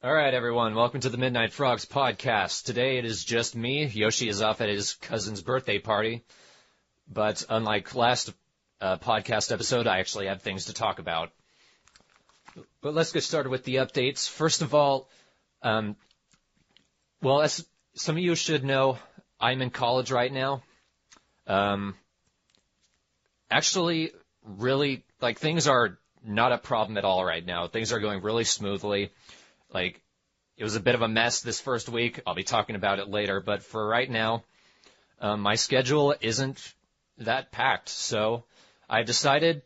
All right, everyone. Welcome to the Midnight Frogs Podcast. Today it is just me. Yoshi is off at his cousin's birthday party. But unlike last podcast episode, I actually have things to talk about. But let's get started with the updates. First of all, as some of you should know, I'm in college right now. Actually, really, things are not a problem at all right now. Things are going really smoothly. It was a bit of a mess this first week. I'll be talking about it later. But for right now, my schedule isn't that packed. So I've decided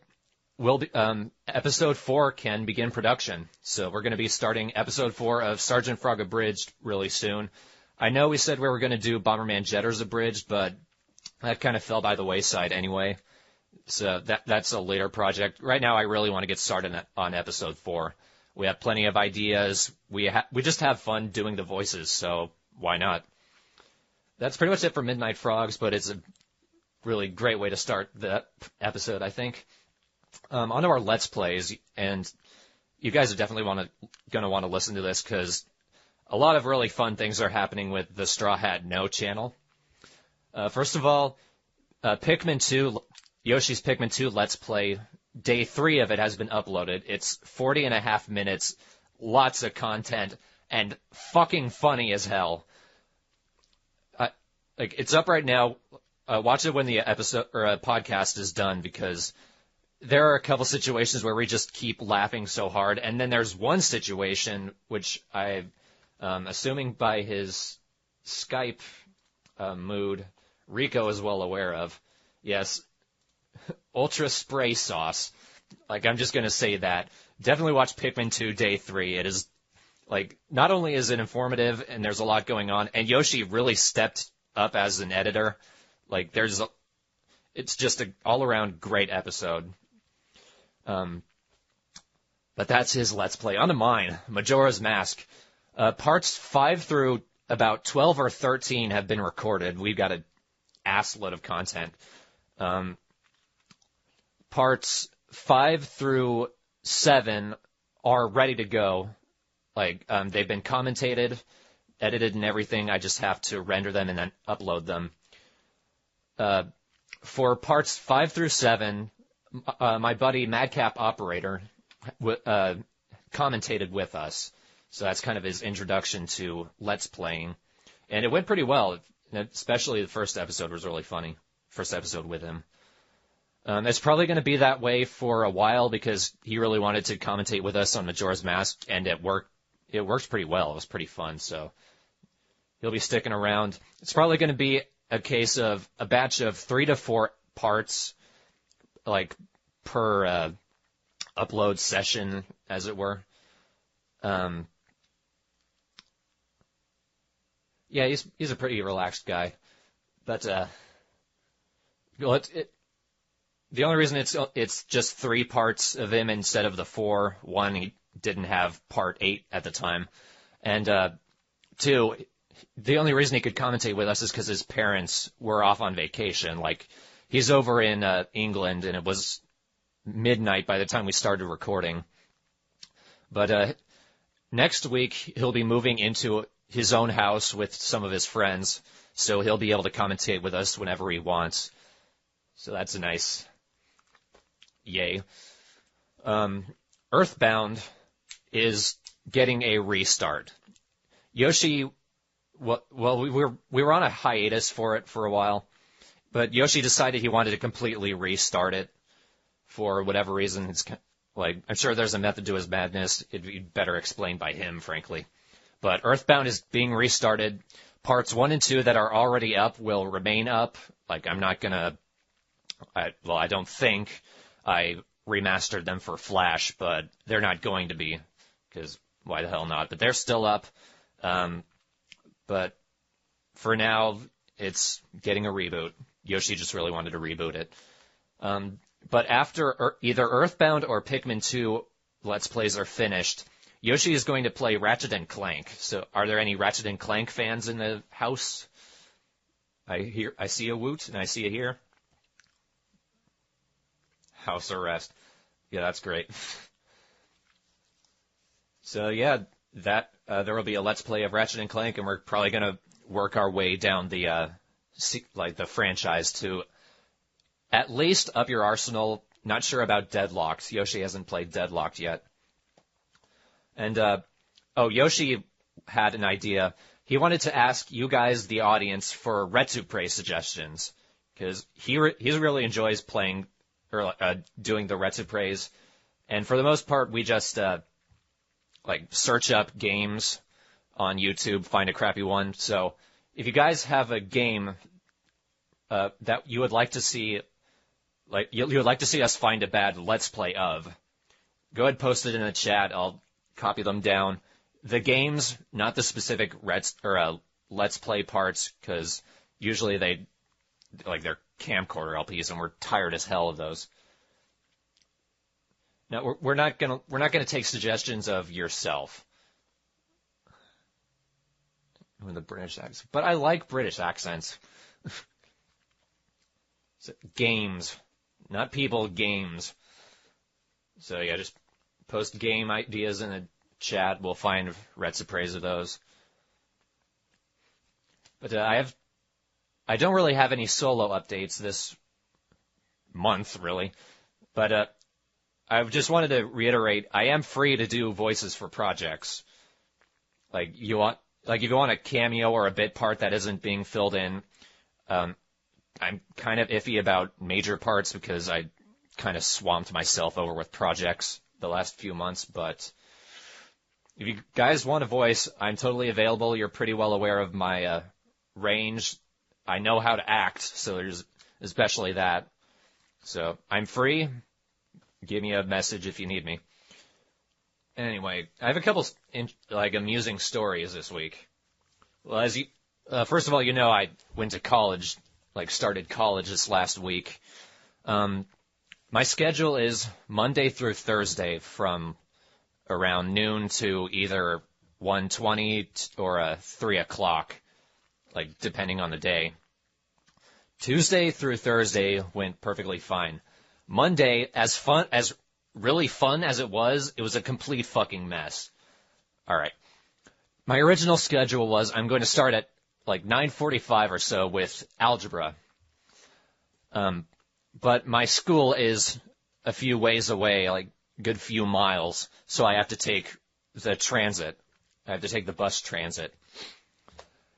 episode 4 can begin production. So we're going to be starting episode 4 of Sergeant Frog Abridged really soon. I know we said we were going to do Bomberman Jetter's Abridged, but that kind of fell by the wayside anyway. So that's a later project. Right now, I really want to get started on episode 4. We have plenty of ideas. We just have fun doing the voices, so why not? That's pretty much it for Midnight Frogs, but it's a really great way to start the episode, I think. On to our Let's Plays, and you guys are definitely going to want to listen to this because a lot of really fun things are happening with the TheStrawhatNO channel. First of all, Pikmin 2, Yoshi's Pikmin 2 Let's Play, Day 3 of it has been uploaded. It's 40.5 minutes, lots of content, and fucking funny as hell. It's up right now. Watch it when the episode or podcast is done because there are a couple situations where we just keep laughing so hard, and then there's one situation which I'm assuming by his Skype mood, Rico is well aware of. Yes. Ultra spray sauce. I'm just going to say that. Definitely watch Pikmin 2 Day 3. It is, not only is it informative and there's a lot going on, and Yoshi really stepped up as an editor. It's just an all-around great episode. But that's his Let's Play. On to mine, Majora's Mask. Parts 5 through about 12 or 13 have been recorded. We've got an assload of content. Parts 5 through 7 are ready to go. They've been commentated, edited, and everything. I just have to render them and then upload them. For parts 5 through 7, my buddy Madcap Operator commentated with us. So that's kind of his introduction to Let's Playing. And it went pretty well, especially the first episode was really funny. First episode with him. It's probably going to be that way for a while because he really wanted to commentate with us on Majora's Mask, and it worked. It worked pretty well. It was pretty fun, so he'll be sticking around. It's probably going to be a case of a batch of 3 to 4 parts, per upload session, as it were. Yeah, he's a pretty relaxed guy, but the only reason it's just 3 parts of him instead of the 4, 1, he didn't have part 8 at the time, and 2, the only reason he could commentate with us is because his parents were off on vacation. He's over in England, and it was midnight by the time we started recording. But next week, he'll be moving into his own house with some of his friends, so he'll be able to commentate with us whenever he wants. So that's a nice yay. Earthbound is getting a restart. Yoshi, we were on a hiatus for it for a while, but Yoshi decided he wanted to completely restart it for whatever reason. It's I'm sure there's a method to his madness. It'd be better explained by him, frankly. But Earthbound is being restarted. Parts 1 and 2 that are already up will remain up. I'm not gonna. I don't think I remastered them for Flash, but they're not going to be, because why the hell not? But they're still up. But for now, it's getting a reboot. Yoshi just really wanted to reboot it. But after either Earthbound or Pikmin 2 Let's Plays are finished, Yoshi is going to play Ratchet and Clank. So are there any Ratchet and Clank fans in the house? I see a woot, and I see a here. House arrest. Yeah, that's great. So yeah, that there will be a Let's Play of Ratchet and Clank, and we're probably going to work our way down the the franchise to at least up your arsenal. Not sure about Deadlocked. Yoshi hasn't played Deadlocked yet. And Yoshi had an idea. He wanted to ask you guys, the audience, for Retsuprey suggestions, because he really enjoys playing or doing the Retsupreys. And for the most part, we just search up games on YouTube, find a crappy one. So if you guys have a game that you would like to see, you would like to see us find a bad Let's Play of, go ahead, post it in the chat. I'll copy them down. The games, not the specific Let's Play parts, because usually they're camcorder LPs, and we're tired as hell of those. Now we're not gonna take suggestions of yourself. With the British accent, but I like British accents. So, games, not people, games. So yeah, just post game ideas in the chat. We'll find Retsupreys of those. But I don't really have any solo updates this month, really. But I just wanted to reiterate, I am free to do voices for projects. If you want a cameo or a bit part that isn't being filled in, I'm kind of iffy about major parts because I kind of swamped myself over with projects the last few months. But if you guys want a voice, I'm totally available. You're pretty well aware of my range. I know how to act, so there's especially that. So I'm free. Give me a message if you need me. Anyway, I have a couple amusing stories this week. Well, first of all, I went to college, started college this last week. My schedule is Monday through Thursday from around noon to either 1:20 or 3 o'clock, depending on the day. Tuesday through Thursday went perfectly fine. Monday, really fun as it was a complete fucking mess. All right. My original schedule was I'm going to start at 9:45 or so with algebra. But my school is a few ways away, good few miles, so I have to take the transit. I have to take the bus transit.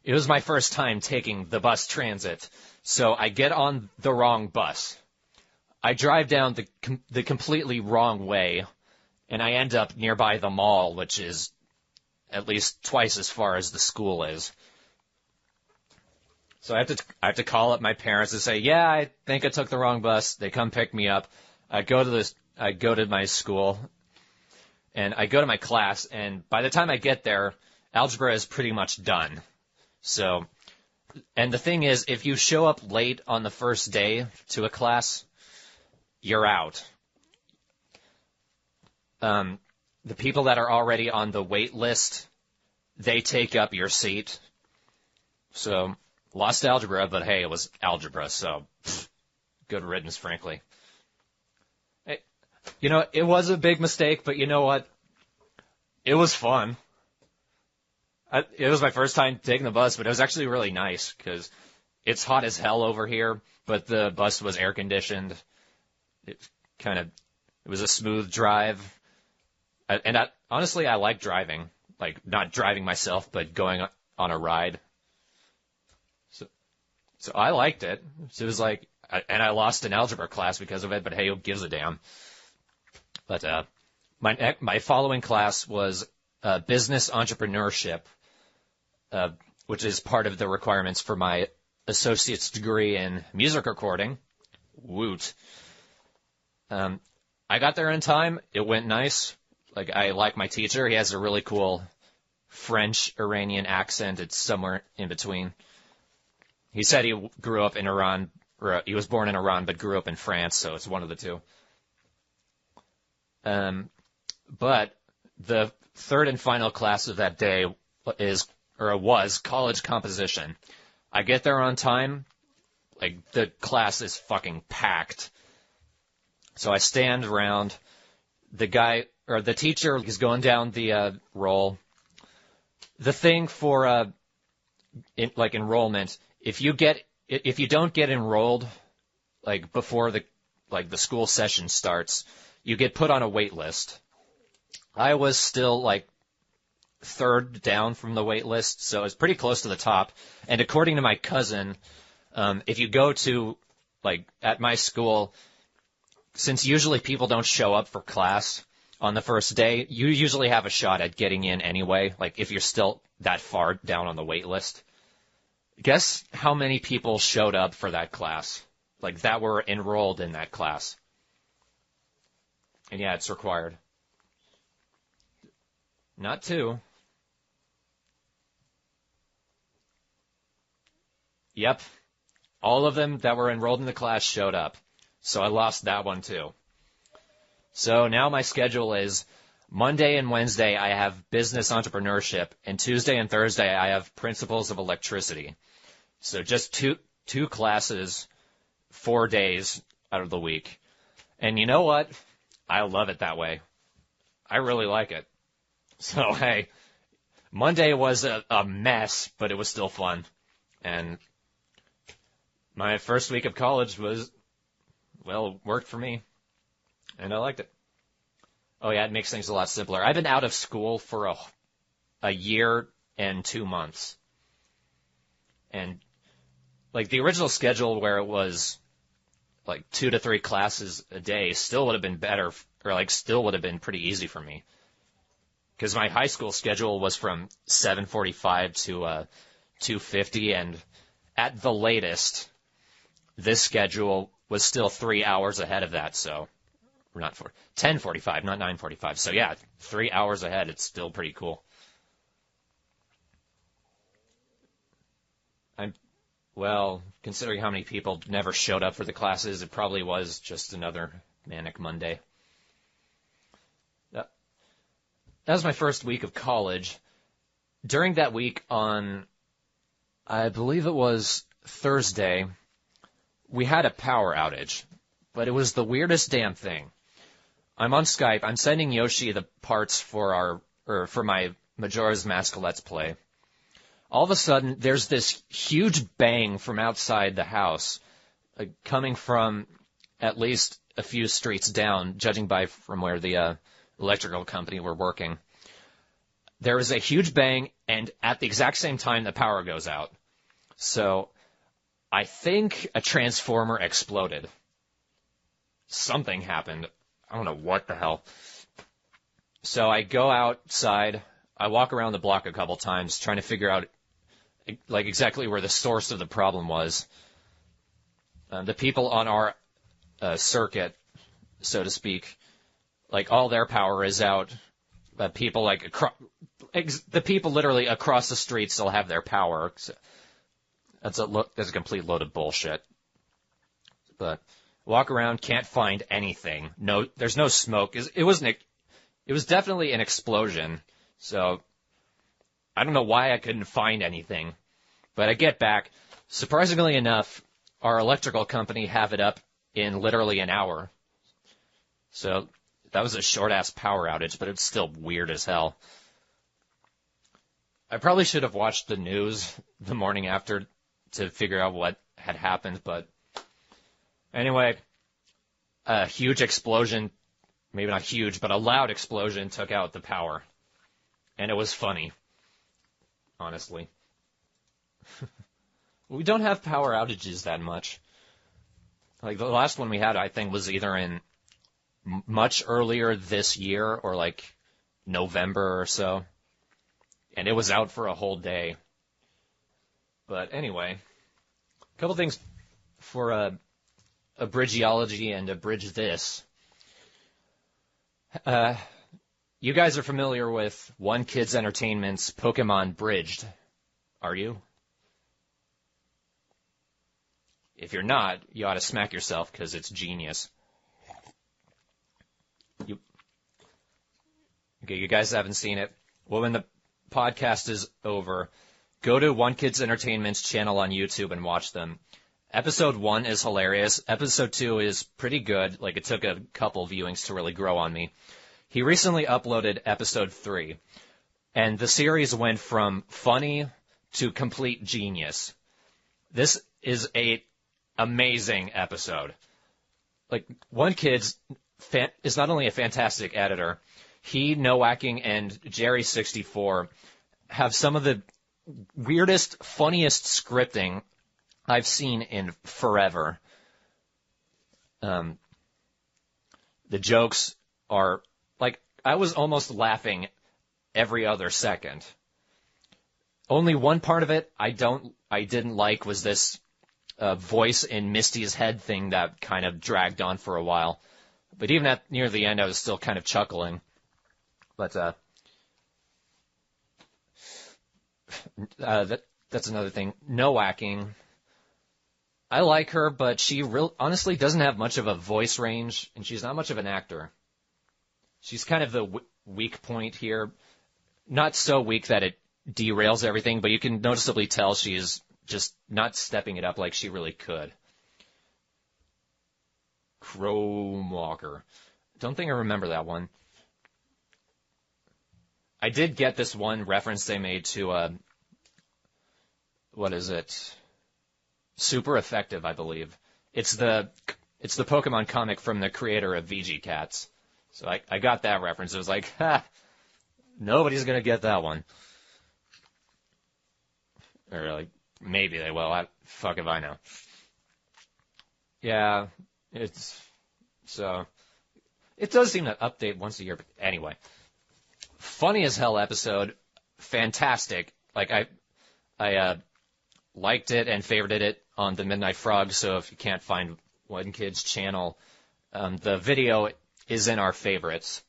It was my first time taking the bus transit, so I get on the wrong bus. I drive down the completely wrong way, and I end up nearby the mall, which is at least twice as far as the school is. So I have to call up my parents and say, yeah, I think I took the wrong bus. They come pick me up. I go to my school, and I go to my class, and by the time I get there, algebra is pretty much done. So, and the thing is, if you show up late on the first day to a class, you're out. The people that are already on the wait list, they take up your seat. So, lost algebra, but hey, it was algebra, so good riddance, frankly. Hey, it was a big mistake, but you know what? It was fun. It was my first time taking the bus, but it was actually really nice because it's hot as hell over here, but the bus was air conditioned. It was a smooth drive. Honestly, I like driving. Not driving myself, but going on a ride. So I liked it. So it was and I lost an algebra class because of it, but hey, who gives a damn? But my following class was business entrepreneurship, which is part of the requirements for my associate's degree in music recording. Woot. I got there in time. It went nice. I like my teacher. He has a really cool French-Iranian accent. It's somewhere in between. He said he grew up in Iran, or he was born in Iran, but grew up in France, so it's one of the two. But the third and final class of that day was college composition. I get there on time. The class is fucking packed. So I stand around. The teacher is going down the roll. the thing for enrollment, if you don't get enrolled like before the school session starts, you get put on a wait list. I was still like third down from the wait list, so it's pretty close to the top. And according to my cousin, if you go to at my school, since usually people don't show up for class on the first day, you usually have a shot at getting in anyway, like if you're still that far down on the wait list. Guess how many people showed up for that class, that were enrolled in that class? And yeah, it's required. Not 2. Yep. All of them that were enrolled in the class showed up. So I lost that one too. So now my schedule is Monday and Wednesday I have business entrepreneurship, and Tuesday and Thursday I have principles of electricity. So just two classes, 4 days out of the week. And you know what? I love it that way. I really like it. So hey, Monday was a mess, but it was still fun. And my first week of college worked for me, and I liked it. Oh yeah, it makes things a lot simpler. I've been out of school for a year and 2 months. And the original schedule where it was 2 to 3 classes a day still would have been better, or still would have been pretty easy for me. Because my high school schedule was from 7:45 to 2:50, and at the latest, this schedule was still 3 hours ahead of that, so we're not 10:45, not 9:45. So yeah, 3 hours ahead. It's still pretty cool. Considering how many people never showed up for the classes, it probably was just another manic Monday. That was my first week of college. During that week on, I believe it was Thursday, we had a power outage, but it was the weirdest damn thing. I'm on Skype. I'm sending Yoshi the parts for my Majora's Mask Let's Play. All of a sudden, there's this huge bang from outside the house, coming from at least a few streets down, judging from where the electrical company were working. There is a huge bang, and at the exact same time, the power goes out. So I think a transformer exploded. Something happened. I don't know what the hell. So I go outside. I walk around the block a couple times trying to figure out exactly where the source of the problem was. The people on our circuit, so to speak, all their power is out. But people the people literally across the street still have their power. So that's a complete load of bullshit. But walk around, can't find anything. No, there's no smoke. It was definitely an explosion. So I don't know why I couldn't find anything. But I get back. Surprisingly enough, our electrical company have it up in literally an hour. So that was a short-ass power outage, but it's still weird as hell. I probably should have watched the news the morning after to figure out what had happened, but anyway, a huge explosion, maybe not huge, but a loud explosion took out the power. And it was funny, honestly. We don't have power outages that much. The last one we had, I think, was either in much earlier this year or November or so. And it was out for a whole day. But anyway, a couple things for Abridgeology and AbridgeThis. You guys are familiar with One Kids Entertainment's Pokemon Bridged, are you? If you're not, you ought to smack yourself because it's genius. You guys haven't seen it. Well, when the podcast is over, go to One Kids Entertainment's channel on YouTube and watch them. Episode 1 is hilarious. Episode 2 is pretty good. It took a couple viewings to really grow on me. He recently uploaded episode 3. And the series went from funny to complete genius. This is a amazing episode. Like, one kid's is not only a fantastic editor, he, Nowacking, and Jerry64 have some of the weirdest, funniest scripting I've seen in forever. The jokes are, like, I was almost laughing every other second. Only one part of it I didn't like was this voice in Misty's head thing that kind of dragged on for a while. But even at near the end, I was still kind of chuckling. But that's another thing. Nowacking, I like her, but she honestly doesn't have much of a voice range, and she's not much of an actor. She's kind of the weak point here. Not so weak that it derails everything, but you can noticeably tell she's just not stepping it up like she really could. Chrome Walker. Don't think I remember that one. I did get this one reference they made to, what is it? Super Effective, I believe. It's the Pokemon comic from the creator of VG Cats. So I got that reference. It was like, ha, nobody's going to get that one. Or like, maybe they will. Fuck if I know. Yeah, it does seem to update once a year, but anyway. Funny as hell episode. Fantastic. Like, I liked it and favorited it on the Midnight Frogs, so if you can't find One Kid's channel, the video is in our favorites.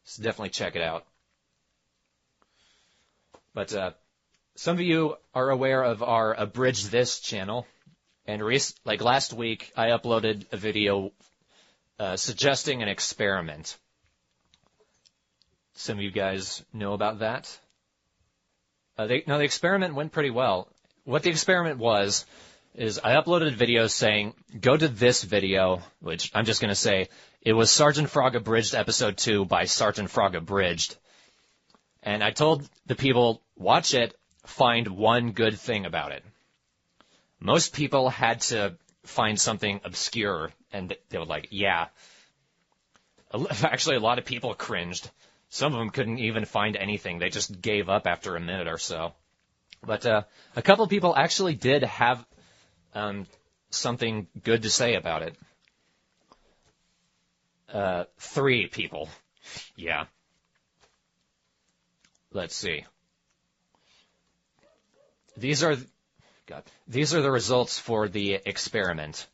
So definitely check it out. But some of you are aware of our AbridgeThis channel, and like last week, I uploaded a video suggesting an experiment. Some of you guys know about that. The experiment went pretty well. What the experiment was is I uploaded videos saying, go to this video, which I'm just going to say, it was Sergeant Frog Abridged Episode 2 by Sergeant Frog Abridged. And I told the people, watch it, find one good thing about it. Most people had to find something obscure, and they were like, yeah. Actually, a lot of people cringed. Some of them couldn't even find anything. They just gave up after a minute or so. But a couple of people actually did have something good to say about it. 3 people. Yeah. Let's see. These are the results for the experiment.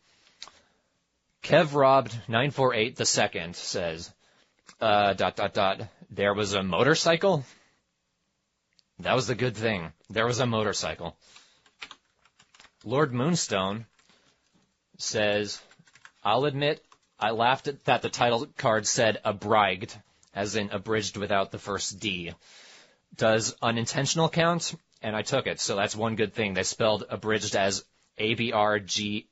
Kev Robbed 948 the second says, ... there was a motorcycle? That was the good thing. There was a motorcycle. Lord Moonstone says, I'll admit I laughed at that the title card said abridged, as in abridged without the first D. Does unintentional count? And I took it, so that's one good thing. They spelled abridged as ABRIGED.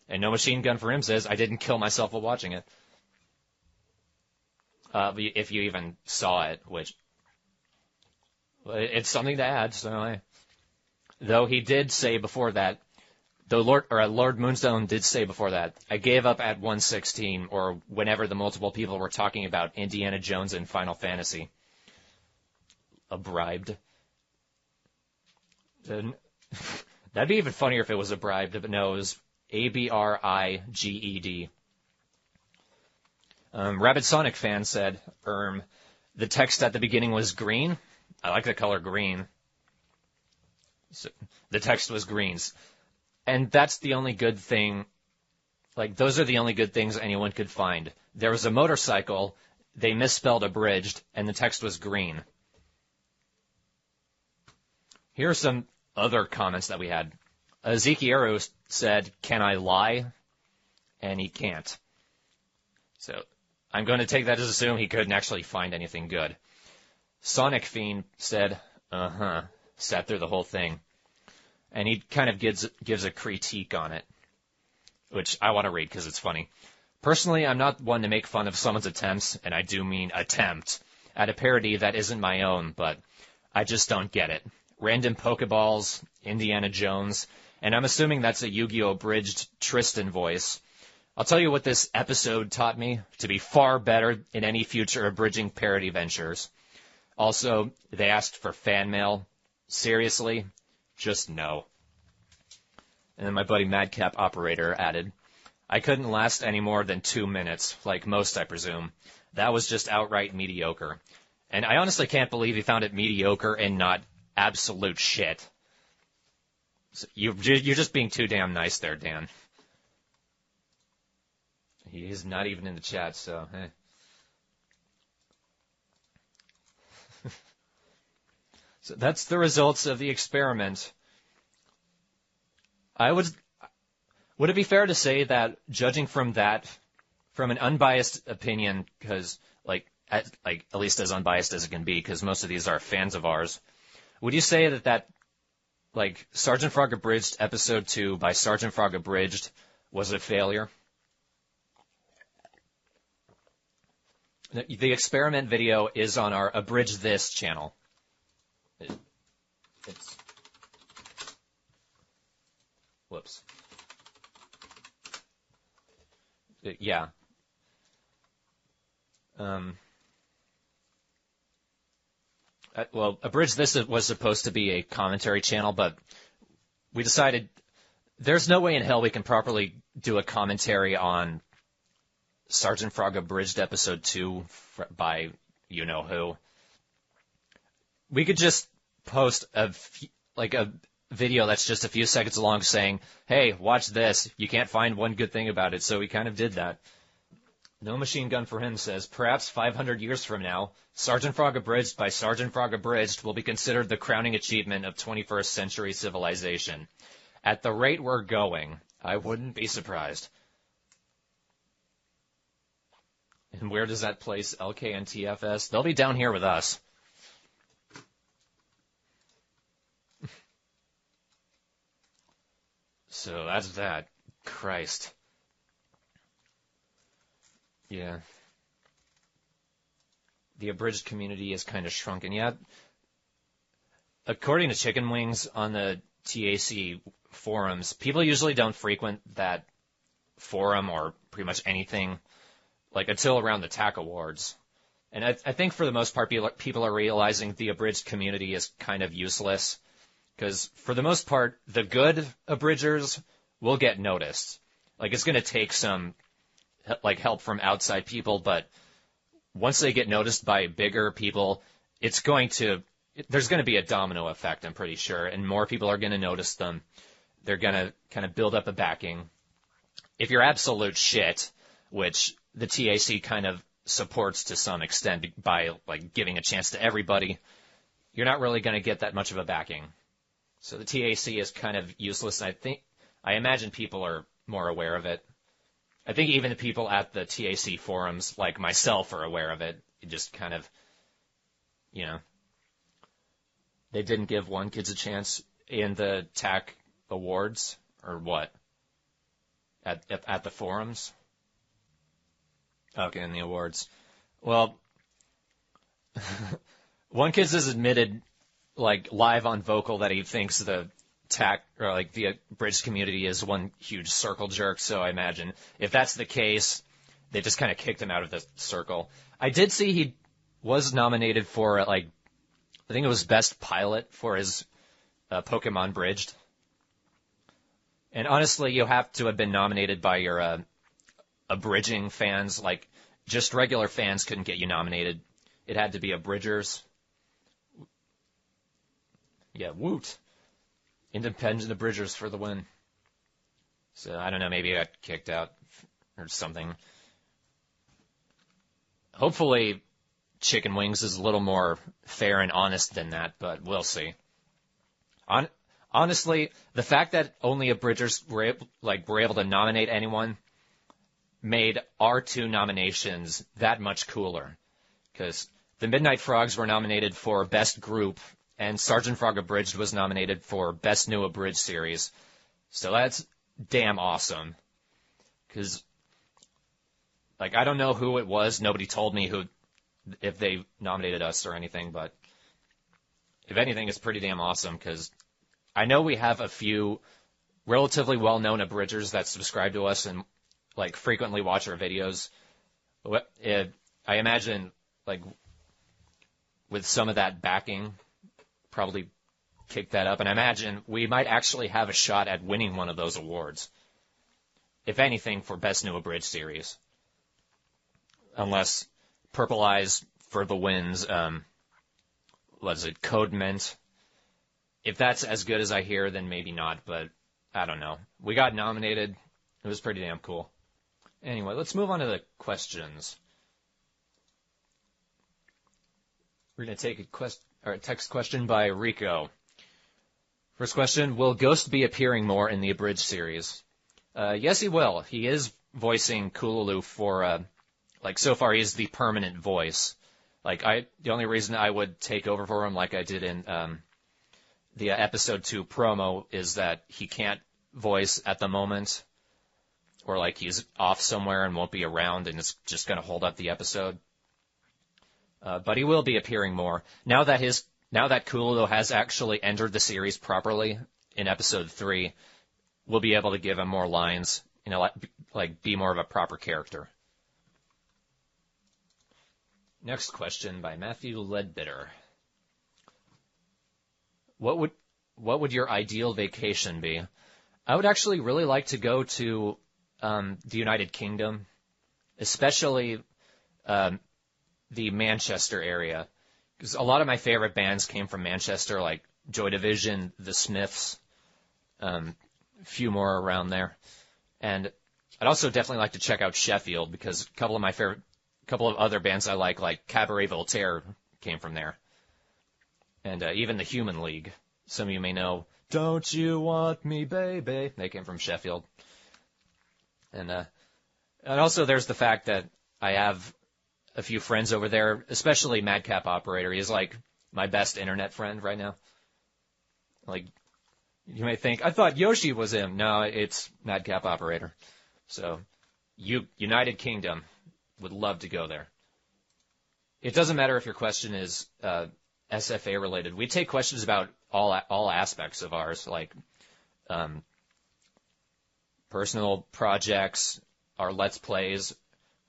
And No Machine Gun for him says, I didn't kill myself while watching it. If you even saw it, which... It's something to add, so though he did say before that, Lord Moonstone did say before that, I gave up at 116, or whenever the multiple people were talking about Indiana Jones and Final Fantasy. Abridged. That'd be even funnier if it was abridged, but no, it was ABRIGED. Rabid Sonic fan said, the text at the beginning was green. I like the color green. So the text was greens. And that's the only good thing. Like, those are the only good things anyone could find. There was a motorcycle, they misspelled abridged, and the text was green. Here are some other comments that we had. Ezekiel said, can I lie? And he can't. So I'm going to take that as assume he couldn't actually find anything good. Sonic Fiend said, sat through the whole thing. And he kind of gives a critique on it, which I want to read because it's funny. Personally, I'm not one to make fun of someone's attempts, and I do mean attempt, at a parody that isn't my own, but I just don't get it. Random Pokeballs, Indiana Jones, and I'm assuming that's a Yu-Gi-Oh! Abridged Tristan voice. I'll tell you what this episode taught me, to be far better in any future abridging parody ventures. Also, they asked for fan mail. Seriously? Just no. And then my buddy Madcap Operator added, I couldn't last any more than 2 minutes, like most, I presume. That was just outright mediocre. And I honestly can't believe he found it mediocre and not absolute shit. So you're just being too damn nice there, Dan. He is not even in the chat, so, So that's the results of the experiment. Would it be fair to say that, judging from that, from an unbiased opinion, because, at least as unbiased as it can be, because most of these are fans of ours, would you say that Sergeant Frog Abridged Episode 2 by Sergeant Frog Abridged was a failure? The experiment video is on our AbridgeThis channel. Whoops. Yeah. AbridgeThis was supposed to be a commentary channel, but we decided there's no way in hell we can properly do a commentary on Sergeant Frog Abridged Episode 2 by you-know-who. We could just post a video that's just a few seconds long saying, hey, watch this. You can't find one good thing about it, so we kind of did that. No Machine Gun for Him says, perhaps 500 years from now, Sergeant Frog Abridged by Sergeant Frog Abridged will be considered the crowning achievement of 21st century civilization. At the rate we're going, I wouldn't be surprised. And where does that place LK and TFS? They'll be down here with us. So that's that. Christ. Yeah. The abridged community is kind of shrunken. Yeah. According to Chicken Wings on the TAC forums, people usually don't frequent that forum or pretty much anything until around the TAC Awards. And I think for the most part, people are realizing the abridged community is kind of useless. Because for the most part, the good abridgers will get noticed. It's going to take some help from outside people, but once they get noticed by bigger people, there's going to be a domino effect, I'm pretty sure, and more people are going to notice them. They're going to kind of build up a backing. If you're absolute shit, which the TAC kind of supports to some extent by giving a chance to everybody, you're not really going to get that much of a backing. So the TAC is kind of useless. I imagine people are more aware of it. I think even the people at the TAC forums, like myself, are aware of it. It just kind of, they didn't give one kids a chance in the TAC Awards, or what? At the forums? Okay, in the awards. Well, one kid has admitted, live on Vocal, that he thinks the TAC, or the abridged community is one huge circle jerk, so I imagine if that's the case, they just kind of kicked him out of the circle. I did see he was nominated for, I think it was Best Pilot for his Pokemon Bridged. And honestly, you have to have been nominated by your abridging fans. Just regular fans couldn't get you nominated. It had to be abridgers. Yeah, woot. Independent abridgers for the win. So, I don't know, maybe I got kicked out or something. Hopefully, Chicken Wings is a little more fair and honest than that, but we'll see. Honestly, the fact that only abridgers were able to nominate anyone made our two nominations that much cooler. Because the Midnight Frogs were nominated for Best Group, and Sergeant Frog Abridged was nominated for Best New Abridged Series. So that's damn awesome. Because like, I don't know who it was. Nobody told me if they nominated us or anything, but if anything, it's pretty damn awesome because I know we have a few relatively well-known abridgers that subscribe to us and like frequently watch our videos. I imagine like with some of that backing, probably kick that up, and I imagine we might actually have a shot at winning one of those awards, if anything, for Best New Abridged Series. Unless Purple Eyes for the wins, what is it, Code Mint. If that's as good as I hear, then maybe not, but I don't know. We got nominated. It was pretty damn cool. Anyway, let's move on to the questions. We're going to take a text question by Rico. First question, will Ghost be appearing more in the Abridged series? Yes, he will. He is voicing Kululu for, so far he's the permanent voice. The only reason I would take over for him like I did in the episode 2 promo is that he can't voice at the moment, or like he's off somewhere and won't be around and it's just going to hold up the episode. But he will be appearing more. Now that Kululu has actually entered the series properly in episode 3, we'll be able to give him more lines, be more of a proper character. Next question by Matthew Ledbetter. What would your ideal vacation be? I would actually really like to go to the United Kingdom, especially the Manchester area, because a lot of my favorite bands came from Manchester, like Joy Division, The Smiths, a few more around there. And I'd also definitely like to check out Sheffield, because a couple of other bands I like Cabaret Voltaire, came from there. And even the Human League, some of you may know, Don't You Want Me, Baby? They came from Sheffield. And also there's the fact that I have a few friends over there, especially Madcap Operator. He's like my best internet friend right now. Like, you may think, I thought Yoshi was him. No, it's Madcap Operator. So, United Kingdom, would love to go there. It doesn't matter if your question is SFA related. We take questions about all aspects of ours, like personal projects, our Let's Plays,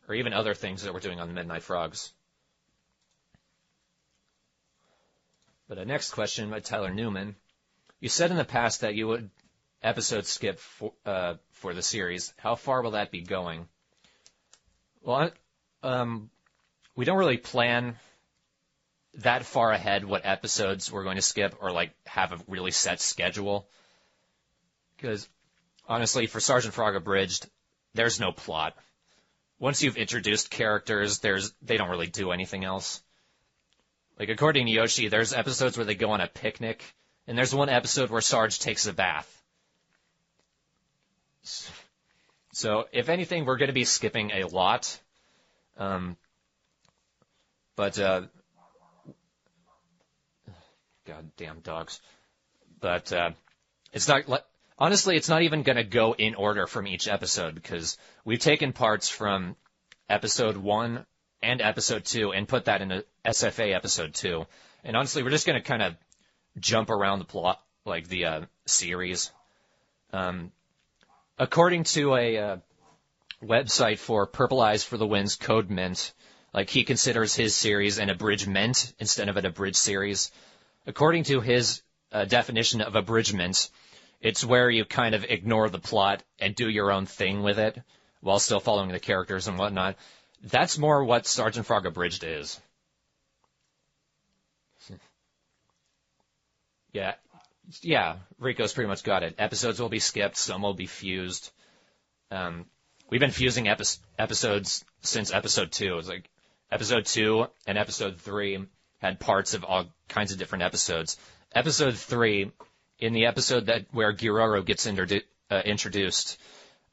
or even other things that we're doing on the Midnight Frogs. But a next question by Tyler Newman. You said in the past that you would episode skip for the series. How far will that be going? Well, we don't really plan that far ahead what episodes we're going to skip or have a really set schedule. Because honestly, for Sergeant Frog Abridged, there's no plot. Once you've introduced characters, they don't really do anything else. Like, according to Yoshi, there's episodes where they go on a picnic, and there's one episode where Sarge takes a bath. So, if anything, we're going to be skipping a lot. Goddamn dogs. But it's not... Honestly, it's not even going to go in order from each episode, because we've taken parts from episode 1 and episode 2 and put that into SFA episode 2. And honestly, we're just going to kind of jump around the plot, the series. According to a website for Purple Eyes for the Winds, Code Mint, he considers his series an abridgment instead of an abridged series. According to his definition of abridgment, it's where you kind of ignore the plot and do your own thing with it while still following the characters and whatnot. That's more what Sergeant Frog Abridged is. Yeah, Rico's pretty much got it. Episodes will be skipped, some will be fused. We've been fusing episodes since episode 2. It's like episode 2 and episode 3 had parts of all kinds of different episodes. Episode 3... in the episode where Giroro gets introduced,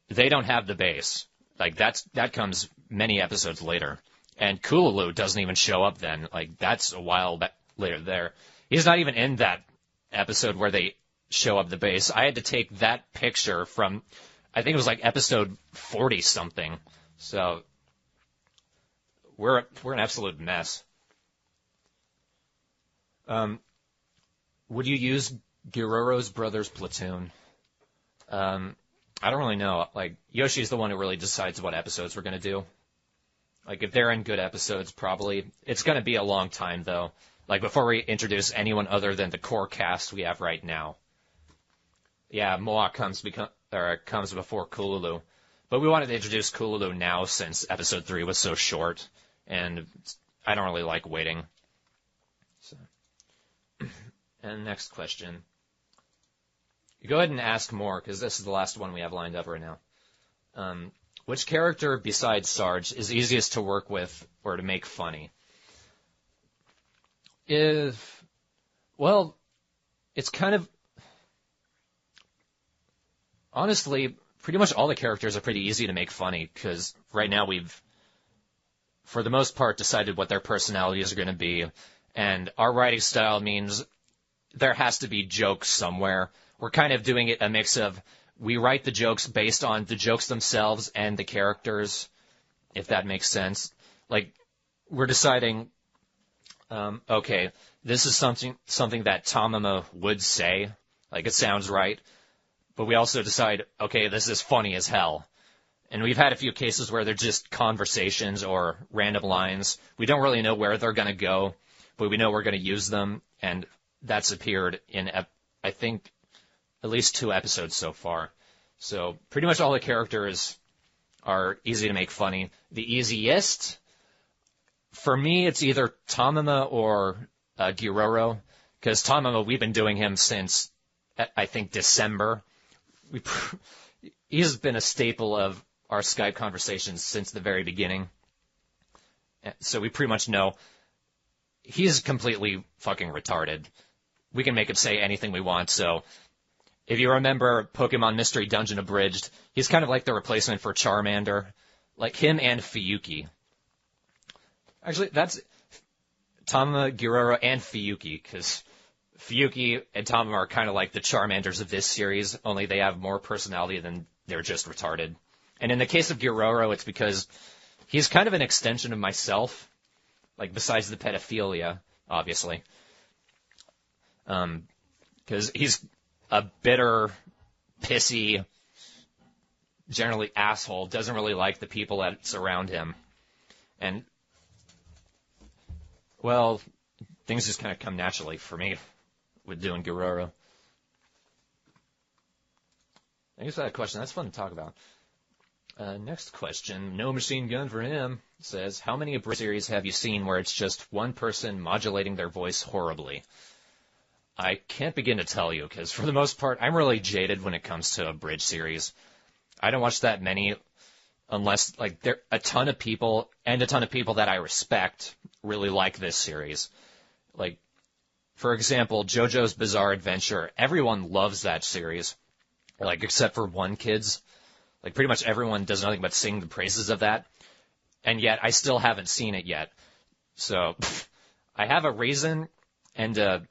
they don't have the base. That comes many episodes later. And Kululu doesn't even show up then. That's a while later there. He's not even in that episode where they show up the base. I had to take that picture from, I think it was episode 40-something. So, we're an absolute mess. Would you use Guerrero's brother's platoon? I don't really know. Like, Yoshi's the one who really decides what episodes we're going to do. Like, if they're in good episodes, probably. It's going to be a long time, though. Like, before we introduce anyone other than the core cast we have right now. Yeah, Moa comes before Kululu. But we wanted to introduce Kululu now since episode 3 was so short. And I don't really like waiting. So. And next question. Go ahead and ask more, because this is the last one we have lined up right now. Which character besides Sarge is easiest to work with or to make funny? Well, it's kind of... Honestly, pretty much all the characters are pretty easy to make funny, because right now we've, for the most part, decided what their personalities are going to be, and our writing style means there has to be jokes somewhere. We're kind of doing it a mix of, we write the jokes based on the jokes themselves and the characters, if that makes sense. Like, we're deciding, okay, this is something that Tamama would say, like it sounds right, but we also decide, okay, this is funny as hell. And we've had a few cases where they're just conversations or random lines. We don't really know where they're going to go, but we know we're going to use them, and that's appeared in, I think, at least 2 episodes so far. So pretty much all the characters are easy to make funny. The easiest, for me, it's either Tamama or Guerrero, because Tamama, we've been doing him since, I think, December. He's been a staple of our Skype conversations since the very beginning. So we pretty much know he's completely fucking retarded. We can make him say anything we want, so... If you remember Pokemon Mystery Dungeon Abridged, he's kind of like the replacement for Charmander. Like him and Fiyuki. Actually, that's Tamama, Guerrero, and Fiyuki, because Fiyuki and Tamama are kind of like the Charmanders of this series, only they have more personality than they're just retarded. And in the case of Guerrero, it's because he's kind of an extension of myself, like besides the pedophilia, obviously. Because he's a bitter, pissy, generally asshole, doesn't really like the people that surround him. And, well, things just kind of come naturally for me with doing Guerrero. Thanks for that question. That's fun to talk about. Next question, no machine gun for him, says, how many Abridged series have you seen where it's just one person modulating their voice horribly? I can't begin to tell you, because for the most part, I'm really jaded when it comes to Abridged series. I don't watch that many unless, like, there a ton of people, and a ton of people that I respect, really like this series. Like, for example, JoJo's Bizarre Adventure, everyone loves that series, like, except for one kids. Like, pretty much everyone does nothing but sing the praises of that, and yet I still haven't seen it yet. So, I have a reason, and I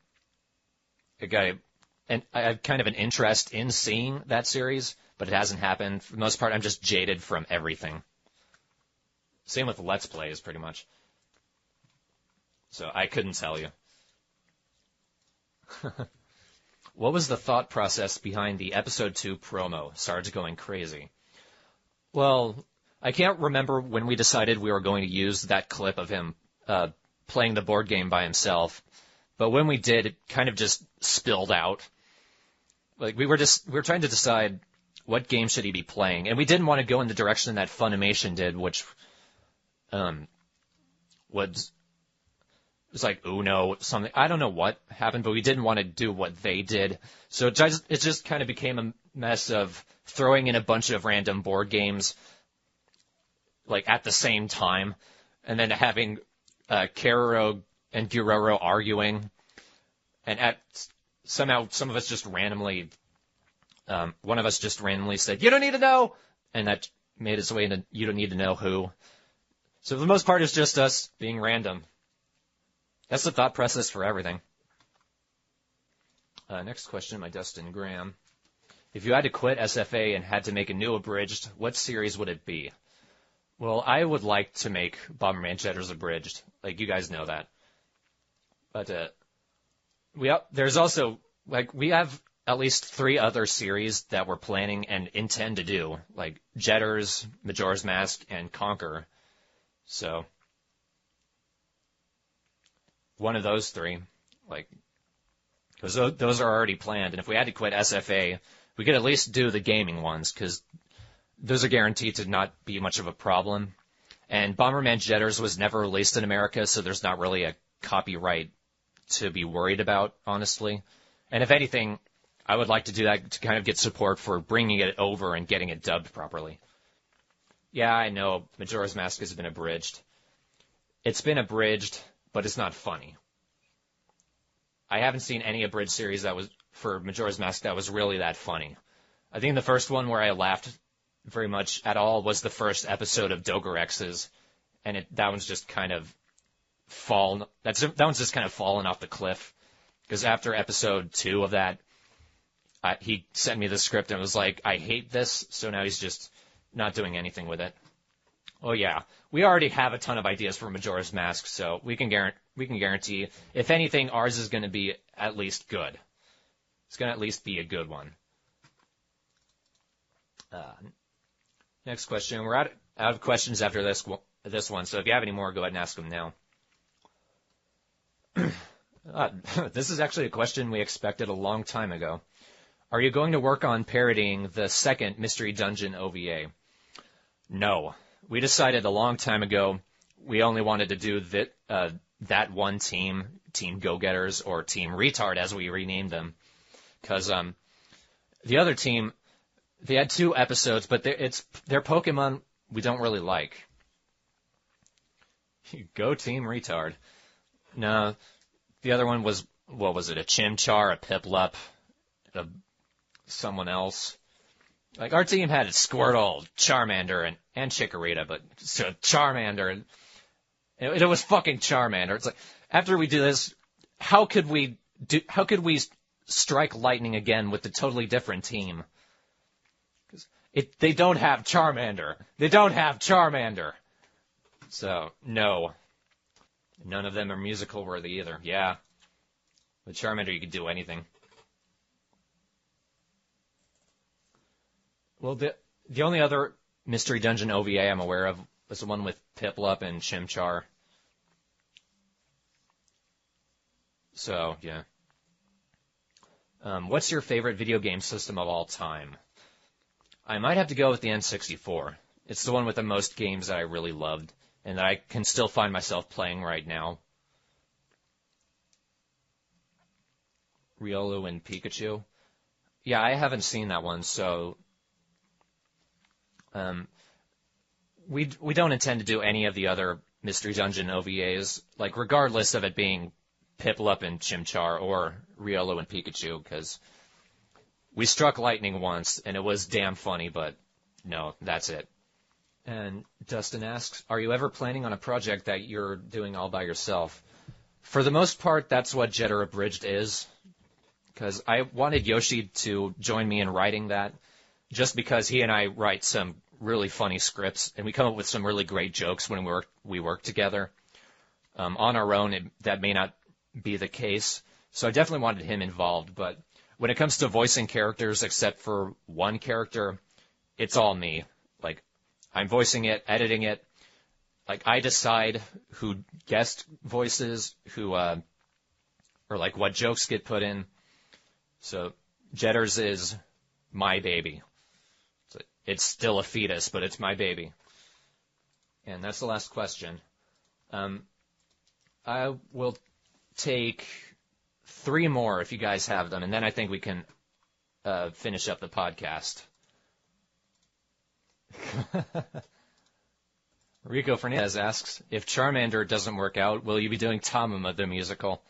have kind of an interest in seeing that series, but it hasn't happened. For the most part, I'm just jaded from everything. Same with Let's Plays, pretty much. So I couldn't tell you. What was the thought process behind the episode 2 promo, Sarge going crazy? Well, I can't remember when we decided we were going to use that clip of him playing the board game by himself. But when we did, it kind of just spilled out. Like, we were trying to decide what game should he be playing. And we didn't want to go in the direction that Funimation did, which was like Uno, something. I don't know what happened, but we didn't want to do what they did. So it just kind of became a mess of throwing in a bunch of random board games, like, at the same time, and then having Keroro and Guerrero arguing, and somehow some of us just randomly, one of us just randomly said, "You don't need to know," and that made its way into "You don't need to know who." So for the most part, it's just us being random. That's the thought process for everything. Next question by Dustin Graham. If you had to quit SFA and had to make a new Abridged, what series would it be? Well, I would like to make Bomberman Jetters Abridged. Like, you guys know that. But there's also, like, we have at least 3 other series that we're planning and intend to do, like Jetters, Majora's Mask, and Conquer. So, one of those 3, like, because those are already planned. And if we had to quit SFA, we could at least do the gaming ones, because those are guaranteed to not be much of a problem. And Bomberman Jetters was never released in America, so there's not really a copyright to be worried about, honestly. And if anything, I would like to do that to kind of get support for bringing it over and getting it dubbed properly. Yeah, I know, Majora's Mask has been abridged. It's been abridged, but it's not funny. I haven't seen any abridged series that was for Majora's Mask that was really that funny. I think the first one where I laughed very much at all was the first episode of Doggerex's, and that one's just kind of that one's just kind of fallen off the cliff, because after episode 2 of that, he sent me the script and was like, I hate this, so now he's just not doing anything with it. Oh yeah, we already have a ton of ideas for Majora's Mask, so we can guarantee, if anything, ours is going to be at least good. It's going to at least be a good one. Next question. We're out of questions after this one, so if you have any more, go ahead and ask them now. This is actually a question we expected a long time ago. Are you going to work on parodying the second Mystery Dungeon OVA? No. We decided a long time ago we only wanted to do that one team, Team Go-Getters, or Team Retard, as we renamed them. Because the other team, they had 2 episodes, but they're Pokemon we don't really like. Go Team Retard. No, the other one was, what was it, a Chimchar, a Piplup, someone else. Like, our team had Squirtle, Charmander, and Chikorita, but so Charmander, and it was fucking Charmander. It's like, after we do this, how could we strike lightning again with a totally different team? They don't have Charmander. They don't have Charmander. So, no. None of them are musical worthy either. Yeah. With Charmander, you could do anything. Well, the only other Mystery Dungeon OVA I'm aware of was the one with Piplup and Chimchar. So, yeah. What's your favorite video game system of all time? I might have to go with the N64. It's the one with the most games that I really loved, and that I can still find myself playing right now. Riolu and Pikachu? Yeah, I haven't seen that one, so we don't intend to do any of the other Mystery Dungeon OVAs, like, regardless of it being Piplup and Chimchar or Riolu and Pikachu, because we struck lightning once, and it was damn funny, but no, that's it. And Dustin asks, are you ever planning on a project that you're doing all by yourself? For the most part, that's what Jetter Abridged is, because I wanted Yoshi to join me in writing that, just because he and I write some really funny scripts, and we come up with some really great jokes when we work together. On our own, that may not be the case, so I definitely wanted him involved, but when it comes to voicing characters, except for one character, it's all me. Like, I'm voicing it, editing it. Like, I decide who guest voices, or like what jokes get put in. So, Jetters is my baby. It's still a fetus, but it's my baby. And that's the last question. I will take 3 more if you guys have them, and then I think we can finish up the podcast. Rico Fernandez asks, if Charmander doesn't work out, will you be doing Tamama the musical?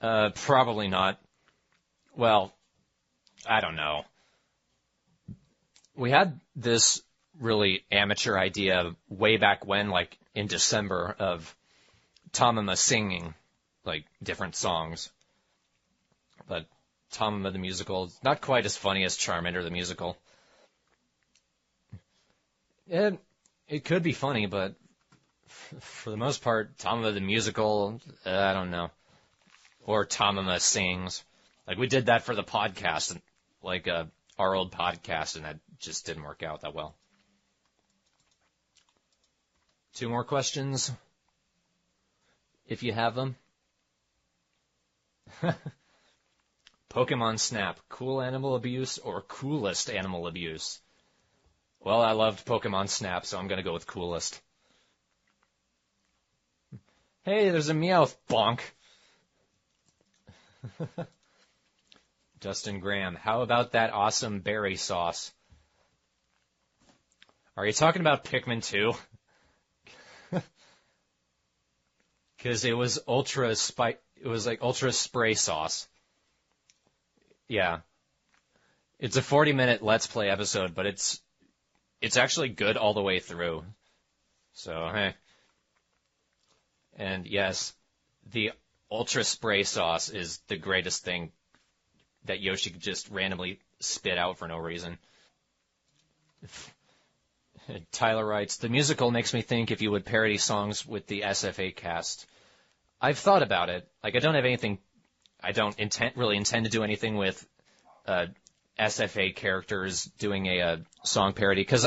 Probably not. Well, I don't know. We had this really amateur idea way back when, like in December, of Tamama singing like different songs. But Tamama the musical is not quite as funny as Charmander the musical. It could be funny, but for the most part, Tamama the musical, I don't know. Or Tamama sings. Like, we did that for the podcast, like our old podcast, and that just didn't work out that well. 2 more questions, if you have them. Pokemon Snap, cool animal abuse or coolest animal abuse? Well, I loved Pokemon Snap, so I'm going to go with coolest. Hey, there's a Meowth, bonk. Justin Graham, how about that awesome berry sauce? Are you talking about Pikmin 2? Because it was it was like ultra spray sauce. Yeah. It's a 40-minute Let's Play episode, but it's actually good all the way through. So, hey. And yes, the ultra spray sauce is the greatest thing that Yoshi could just randomly spit out for no reason. Tyler writes, the musical makes me think if you would parody songs with the SFA cast. I've thought about it. Like, I don't really intend to do anything with SFA characters doing a song parody, because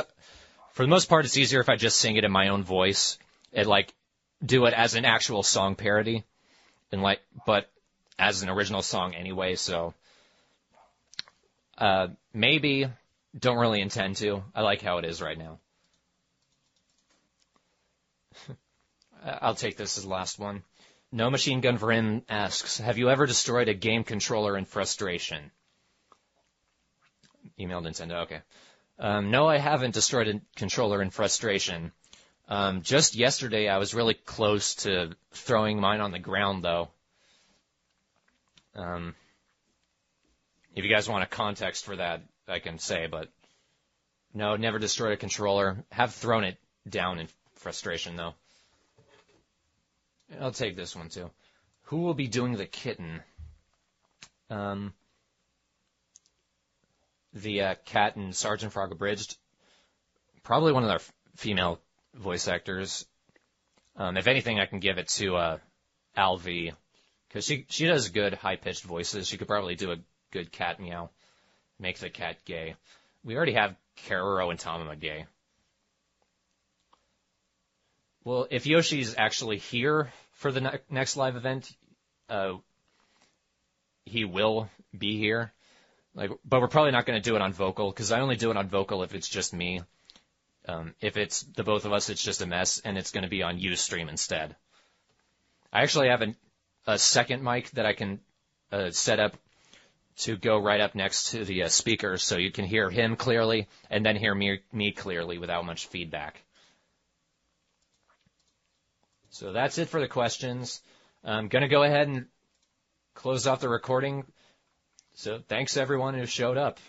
for the most part, it's easier if I just sing it in my own voice and, like, do it as an actual song parody, but as an original song anyway, so maybe, don't really intend to. I like how it is right now. I'll take this as the last one. No Machine Gun for him asks, have you ever destroyed a game controller in frustration? Email Nintendo, okay. No, I haven't destroyed a controller in frustration. Just yesterday, I was really close to throwing mine on the ground, though. If you guys want a context for that, I can say, but no, never destroyed a controller. Have thrown it down in frustration, though. I'll take this one, too. Who will be doing the kitten? The cat in Sergeant Frog Abridged. Probably one of their female voice actors. If anything, I can give it to Alvi, because she does good high-pitched voices. She could probably do a good cat meow. Make the cat gay. We already have Karoro and Tamama gay. Well, if Yoshi's actually here for the next live event, he will be here. But we're probably not going to do it on vocal, because I only do it on vocal if it's just me. If it's the both of us, it's just a mess, and it's going to be on Ustream instead. I actually have a second mic that I can set up to go right up next to the speaker, so you can hear him clearly, and then hear me clearly without much feedback. So that's it for the questions. I'm going to go ahead and close off the recording. So thanks, everyone who showed up.